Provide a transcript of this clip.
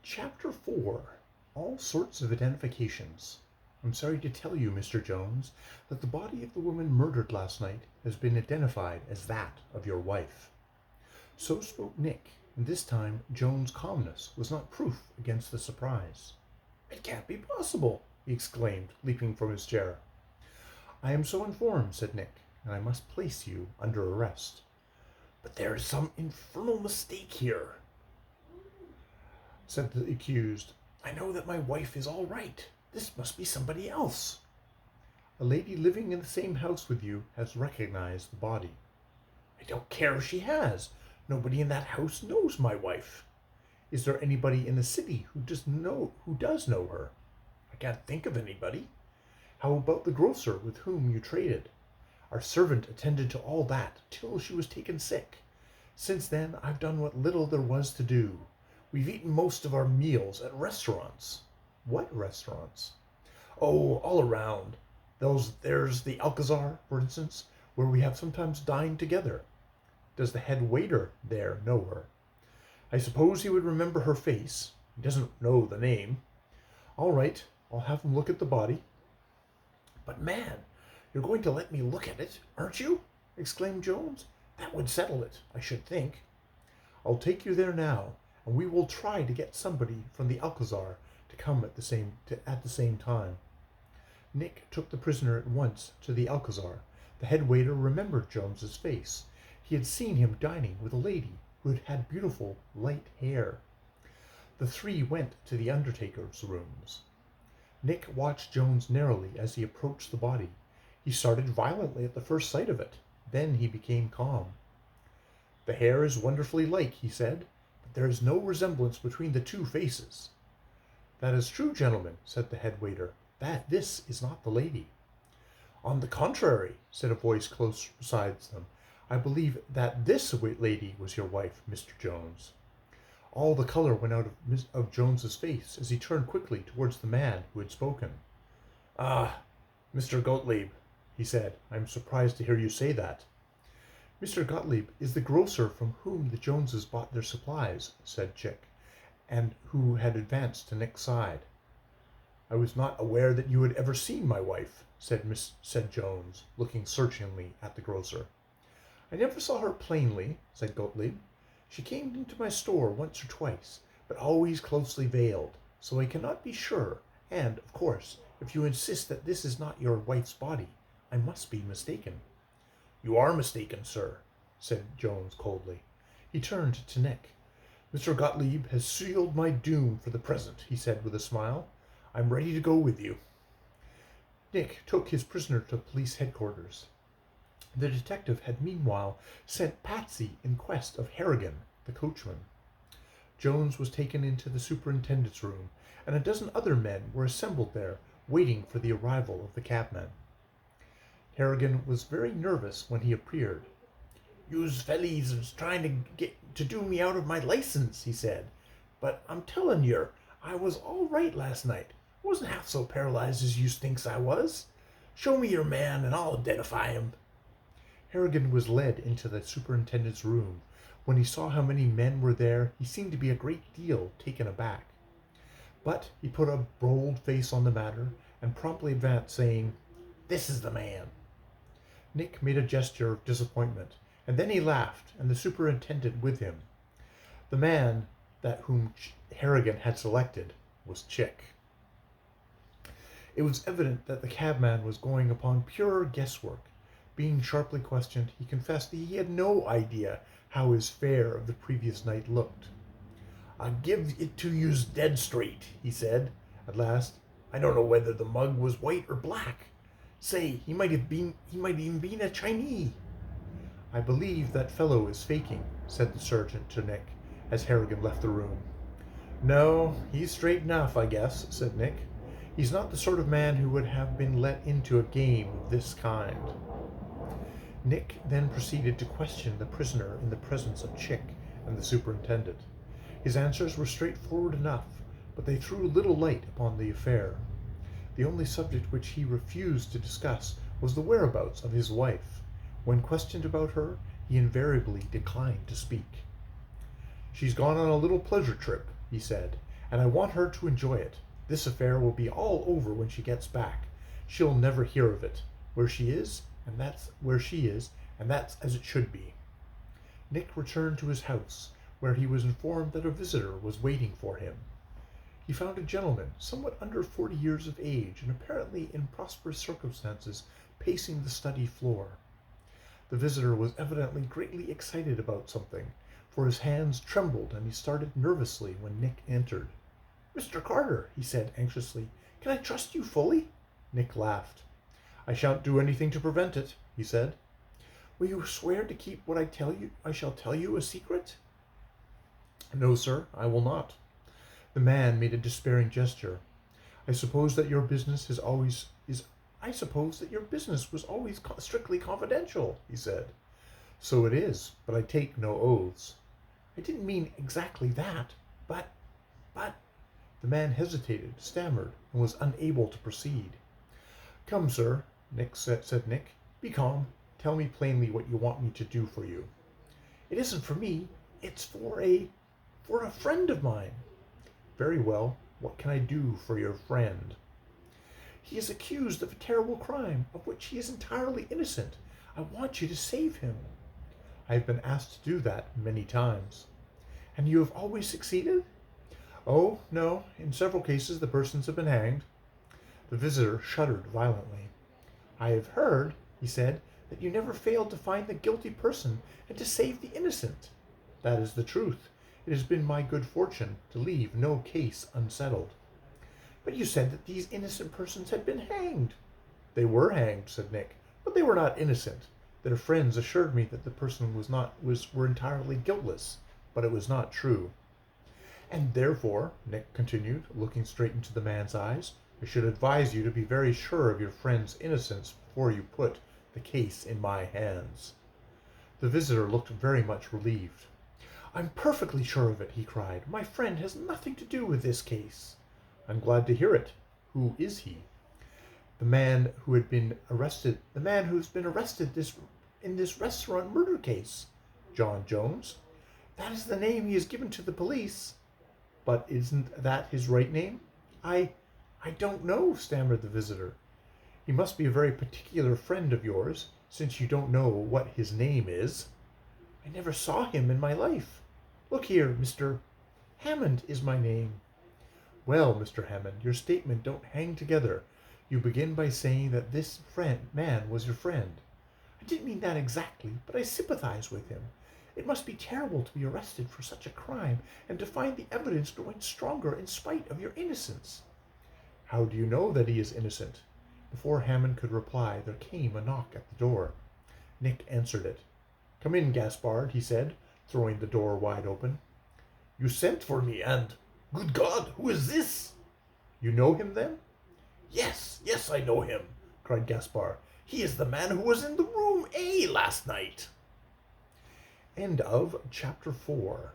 Chapter 4. All sorts of identifications. I'm sorry to tell you, Mr. Jones, that the body of the woman murdered last night has been identified as that of your wife. So spoke Nick, and this time Jones' calmness was not proof against the surprise. It can't be possible, he exclaimed, leaping from his chair. I am so informed, said Nick, and I must place you under arrest. But there is some infernal mistake here, said the accused. I know that my wife is all right. This must be somebody else. A lady living in the same house with you has recognized the body. I don't care if she has. Nobody in that house knows my wife. Is there anybody in the city who does know her? I can't think of anybody. How about the grocer with whom you traded? Our servant attended to all that till she was taken sick. Since then, I've done what little there was to do. We've eaten most of our meals at restaurants. What restaurants? Oh, all around. There's the Alcazar, for instance, where we have sometimes dined together. Does the head waiter there know her? I suppose he would remember her face. He doesn't know the name. All right, I'll have him look at the body. But man, you're going to let me look at it, aren't you? Exclaimed Jones. That would settle it, I should think. I'll take you there now, and we will try to get somebody from the Alcazar to come at the same time. Nick took the prisoner at once to the Alcazar. The head waiter remembered Jones's face. He had seen him dining with a lady who had had beautiful light hair. The three went to the undertaker's rooms. Nick watched Jones narrowly as he approached the body. He started violently at the first sight of it. Then he became calm. The hair is wonderfully like, he said, but there is no resemblance between the two faces. That is true, gentlemen, said the head waiter. This is not the lady. On the contrary, said a voice close beside them, I believe that this lady was your wife, Mr. Jones. All the color went out of Jones's face as he turned quickly towards the man who had spoken. Ah, Mr. Gottlieb, he said, I am surprised to hear you say that. Mr. Gottlieb is the grocer from whom the Joneses bought their supplies, said Chick, and who had advanced to Nick's side. I was not aware that you had ever seen my wife, said Jones, looking searchingly at the grocer. I never saw her plainly, said Gottlieb. She came into my store once or twice, but always closely veiled, so I cannot be sure, and, of course, if you insist that this is not your wife's body, I must be mistaken. You are mistaken, sir, said Jones coldly. He turned to Nick. Mr. Gottlieb has sealed my doom for the present, he said with a smile. I'm ready to go with you. Nick took his prisoner to police headquarters. The detective had meanwhile sent Patsy in quest of Harrigan, the coachman. Jones was taken into the superintendent's room, and a dozen other men were assembled there, waiting for the arrival of the cabman. Harrigan was very nervous when he appeared. "Yous fellies is trying to do me out of my license," he said. "But I'm tellin' yer, I was all right last night. I wasn't half so paralyzed as yous thinks I was. Show me your man, and I'll identify him." Harrigan was led into the superintendent's room. When he saw how many men were there, he seemed to be a great deal taken aback. But he put a bold face on the matter, and promptly advanced, saying, "This is the man." Nick made a gesture of disappointment, and then he laughed, and the superintendent with him. The man whom Harrigan had selected was Chick. It was evident that the cabman was going upon pure guesswork. Being sharply questioned, he confessed that he had no idea how his fare of the previous night looked. "I give it to yous dead straight," he said, at last. "I don't know whether the mug was white or black. Say, he might even been a Chinese." "I believe that fellow is faking," said the sergeant to Nick, as Harrigan left the room. "No, he's straight enough, I guess," said Nick. "He's not the sort of man who would have been let into a game of this kind." Nick then proceeded to question the prisoner in the presence of Chick and the superintendent. His answers were straightforward enough, but they threw little light upon the affair. The only subject which he refused to discuss was the whereabouts of his wife. When questioned about her, he invariably declined to speak. "She's gone on a little pleasure trip," he said, and I want her to enjoy it. This affair will be all over when she gets back. She'll never hear of it. Where she is, and that's where she is, and that's as it should be. Nick returned to his house, where he was informed that a visitor was waiting for him. He found a gentleman, somewhat under 40 years of age, and apparently in prosperous circumstances, pacing the study floor. The visitor was evidently greatly excited about something, for his hands trembled and he started nervously when Nick entered. "Mr. Carter," he said anxiously, "can I trust you fully?" Nick laughed. "I shan't do anything to prevent it," he said. "Will you swear to keep what I shall tell you a secret?" "No, sir, I will not." The man made a despairing gesture. I suppose that your business was always strictly confidential," he said. "So it is, but I take no oaths." "I didn't mean exactly that, but... The man hesitated, stammered, and was unable to proceed. "Come, sir," said Nick. "Be calm. Tell me plainly what you want me to do for you." "It isn't for me. It's for a friend of mine." "Very well. What can I do for your friend?" "He is accused of a terrible crime, of which he is entirely innocent. I want you to save him." "I have been asked to do that many times." "And you have always succeeded?" "Oh, no. In several cases the persons have been hanged." The visitor shuddered violently. "I have heard," he said, "that you never failed to find the guilty person and to save the innocent." "That is the truth. It has been my good fortune to leave no case unsettled." "But you said that these innocent persons had been hanged." "They were hanged," said Nick, "but they were not innocent. Their friends assured me that the person were entirely guiltless, but it was not true." "And therefore," Nick continued, looking straight into the man's eyes, "I should advise you to be very sure of your friend's innocence before you put the case in my hands." The visitor looked very much relieved. "I'm perfectly sure of it," he cried. "My friend has nothing to do with this case." "I'm glad to hear it. Who is he?" "The man who's been arrested in this restaurant murder case." "John Jones?" "That is the name he has given to the police." "But isn't that his right name?" I don't know," stammered the visitor. "He must be a very particular friend of yours, since you don't know what his name is." "I never saw him in my life." "Look here, Mr. Hammond is my name." "Well, Mr. Hammond, your statement don't hang together. You begin by saying that this man was your friend." "I didn't mean that exactly, but I sympathize with him. It must be terrible to be arrested for such a crime, and to find the evidence growing stronger in spite of your innocence." "How do you know that he is innocent?" Before Hammond could reply, there came a knock at the door. Nick answered it. "Come in, Gaspard," he said, throwing the door wide open. "You sent for me, and... Good God, who is this?" "You know him, then?" Yes, I know him," cried Gaspard. "He is the man who was in the room A last night." End of chapter 4.